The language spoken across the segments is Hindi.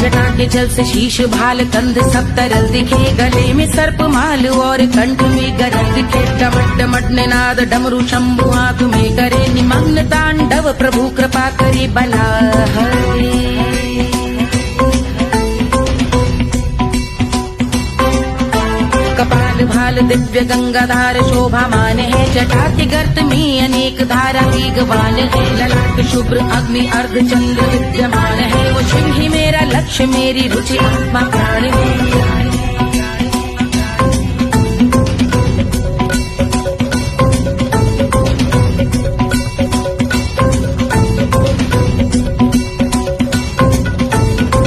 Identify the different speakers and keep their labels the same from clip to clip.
Speaker 1: जटा के जल से शीश भाल कंध सब तरल दिखे, गले में सर्प माल और कंठ में गरल दिखे। डमट डमट निनाद डमरू शंभु हाथ में करे, निमग्न तांडव प्रभु कृपा करे बला हरे। कपाल भाल दिव्य गंगाधार शोभामान है, जटा के गर्त में अनेक धारा वेगवान है। ललाट शुभ्र अग्नि अर्ध चंद्र विद्यमान है, वो शिव ही मेरा लक्ष्य मेरी रुचि आत्मा प्राण है।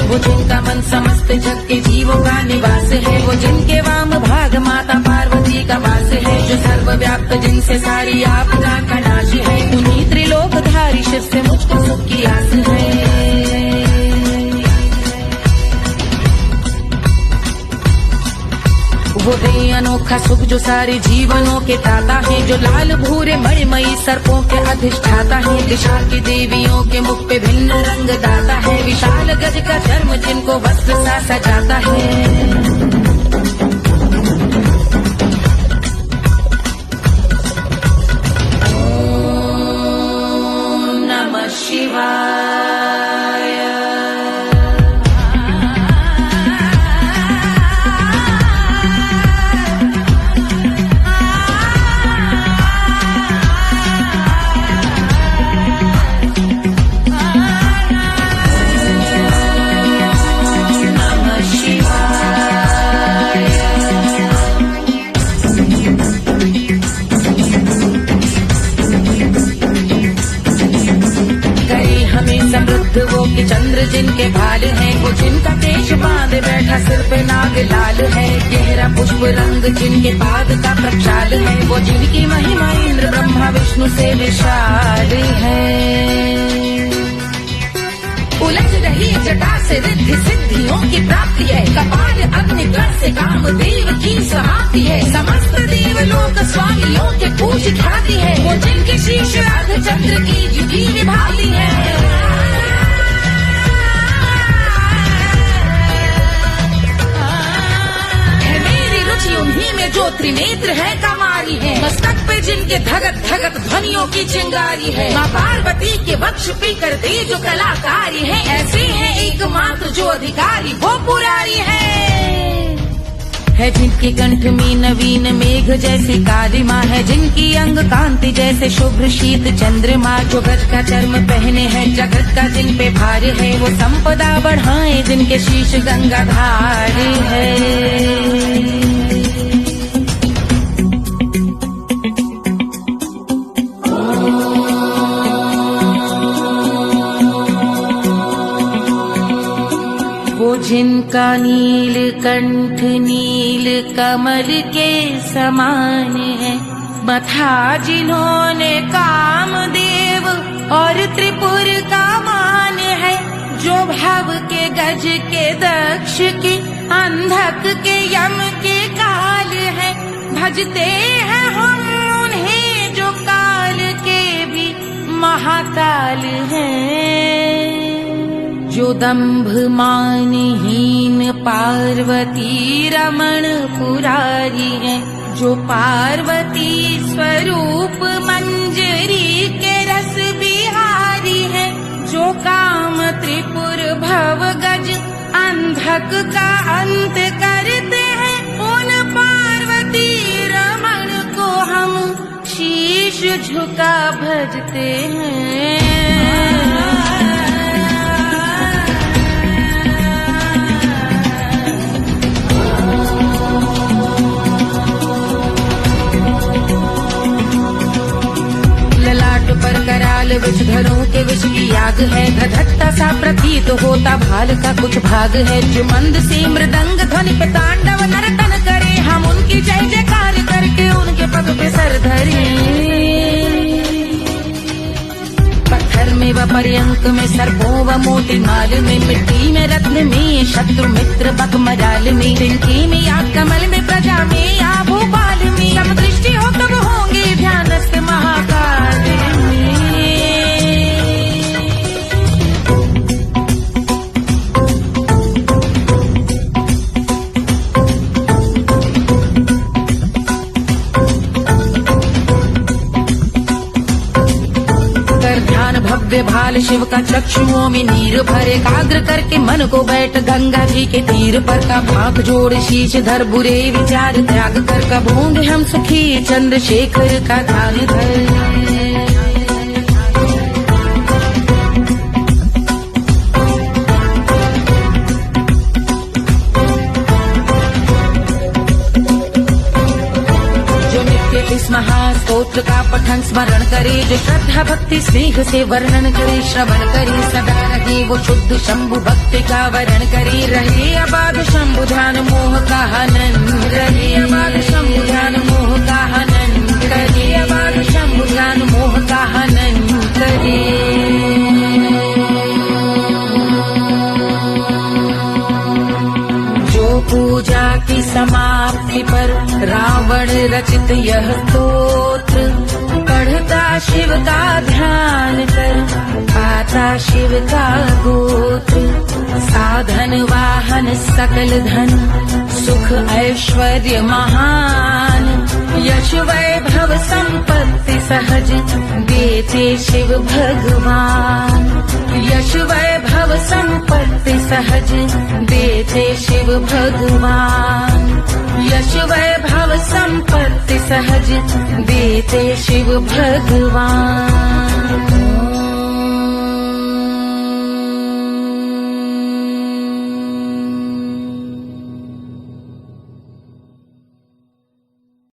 Speaker 1: वो जिनका मन समस्त जग के जीवों का निवास है, वो जिनके वाम भाग माता पार्वती का वास है। जो सर्वव्याप्त जिनसे सारी आपदा का नाश है, उन्हीं त्रिलोकधारी शिव से मुझको सुख की आस है। वो दे अनोखा सुख जो सारे जीवनों के दाता है, जो लाल भूरे मणिमयी सर्पों के अधिष्ठाता है। दिशा की देवियों के मुख पे भिन्न रंग दाता है, विशाल गज का चर्म जिनको वस्त्र सा सजाता है। ओम नमः शिवाय। समृद्ध वो कि चंद्र जिनके भाल हैं, वो जिनका केश बांध बैठा सिर पे नाग लाल है। गहरा पुष्प रंग जिनके पाद का प्रक्षाल है, वो जिनकी महिमा इंद्र ब्रह्मा विष्णु से विशाल है। उलझ रही जटा से रिद्धि सिद्धियों की प्राप्ति है, कपाल अग्निकर से कामदेव की समाप्ति है। समस्त देवलोक स्वामियों के पूज ख्याति है, वो जिनके शीश अर्ध चंद्र की युगी विभाति है। उन्हीं में जो त्रिनेत्र है कमारी है, मस्तक पे जिनके धगत धगत ध्वनियों की चिंगारी है। माँ पार्वती के वक्ष पे करते जो कलाकारी है, ऐसे हैं एकमात्र जो अधिकारी वो पुरारी है। जिनके कंठ में नवीन मेघ जैसी काली माँ है, जिनकी अंग कांति जैसे शुभ्र शीत चंद्रमा। जो गज का चर्म पहने हैं जगत का जिन पे भार है, वो संपदा बढ़ाए जिनके शीश गंगाधार है। जिनका नील कंठ नील कमल के समान है, मथा जिन्होंने कामदेव और त्रिपुर का मान है। जो भव के गज के दक्ष के अंधक के यम के काल है, भजते हैं हम उन्हें जो काल के भी महाकाल हैं। जो दंभ मानहीन पार्वती रमण पुरारी है, जो पार्वती स्वरूप मंजरी के रस बिहारी है। जो काम त्रिपुर भव गज अंधक का अंत करते हैं, उन पार्वती रमण को हम शीश झुका भजते हैं। पर कराल विषधरों के विष की आग है, धधकता सा प्रतीत होता भाल का कुछ भाग है। जो मंद से मृदंग ध्वनि पे तांडव नर्तन करे, हम उनकी जय जयकार करके उनके पग पे सर धरे। पत्थर में व पर्यंक में सर्पों व मोती माल में, मिट्टी में रत्न में शत्रु मित्र बक मजाल में, तिनके में या कमल में प्रजा में या भोपाल में। जब दृष्टि हो तब होंगे ध्यानस्थ महाकाल में। लाल शिव का चक्षुओं में नीर भरे, एकाग्र करके मन को बैठ गंगा जी के तीर पर का भाग जोड़ शीश धर बुरे विचार त्याग कर कबूंगे हम सुखी चंद्रशेखर का ध्यान धर। इस महास्तोत्र का पठन स्मरण करे, जो श्रद्धा भक्ति स्नेह से वर्णन करे, श्रवण करे सदा रहे वो शुद्ध शंभु भक्ति का वरण करे, रहे अबाध शंभु ध्यान मोह का हनन, रहे अबाध शंभु ध्यान मोह का हनन, रहे अबाध शंभु ध्यान मोह का हनन करे। पूजा की समाप्ति पर रावण रचित यह स्तोत्र, पढ़ता शिव का ध्यान कर पाता शिव का गोत्र, साधन वाहन सकल धन सुख ऐश्वर्य महान, यश वैभव संपत्ति सहज देते शिव भगवान, यश वैभव संपत्ति सहज देते शिव भगवान, यश वैभव संपत्ति सहज देते शिव भगवान।